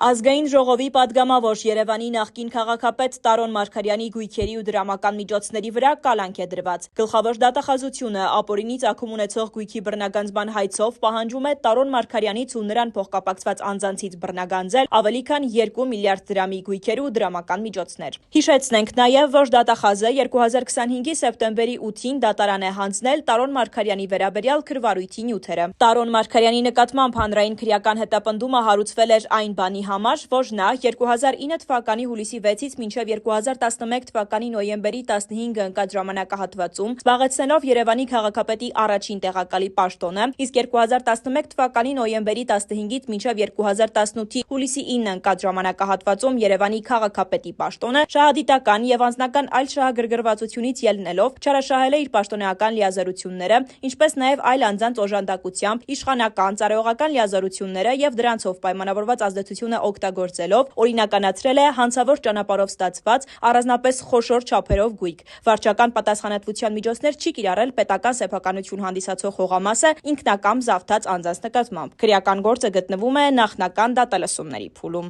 Ազգային ժողովի պատգամավոր Երևանի նախկին քաղաքապետ Տարոն Մարգարյանի գույքերի ու դրամական միջոցների վրա կալանք է դրված։ Գլխավոր դատախազությունը ապօրինի ծագում ունեցող գույքի բռնագանձման հայցով պահանջում է Տարոն Մարգարյանից ու նրան փոխկապակցված անձանցից բռնագանձել ավելի քան 2 միլիարդ դրամի գույքեր ու դրամական միջոցներ։ Հիշեցնենք նաև, որ դատախազը 2025-ի սեպտեմբերի 8-ին դատարան է հանձնել Տարոն Մարգարյանի վերաբերյալ քրվարույթի նյութերը։ Տարոն Մարգարյանի նկատմամբ հանրային քրեական հետապնդումը հարուցվել էր այն բանի համար, որ նա 2009 թվականի հուլիսի 6-ից մինչև 2011 թվականի նոյեմբերի 15-ը ընկած ժամանակահատվածում զբաղեցնելով Երևանի քաղաքապետի առաջին տեղակալի պաշտոնը, իսկ 2011 թվականի նոյեմբերի 15-ից մինչև 2018-ի հուլիսի 9-ը ընկած ժամանակահատվածում Երևանի քաղաքապետի պաշտոնը շահադիտական եւ անձնական այլ շահագրգռվածությունից ելնելով չարաշահել է իր պաշտոնեական լիազորությունները, ինչպես նաև այլ անձանց օժանդակությամբ իշխանական, ծառայողական լիազորությունները եւ դրանցով պայմանավորված ազդեցությունը օգտագործելով օրինականացրել է հանցավոր ճանապարհով ստացված առանձնապես խոշոր չափերով գույք։ Վարչական պատասխանատվության միջոցներ չի կիրառել պետական սեփականություն հանդիսացող հողամասը ինքնակամ զավթած անձանց նկատմամբ։ Քրեական գործը գտնվում է նախնական դատալսումների փուլում։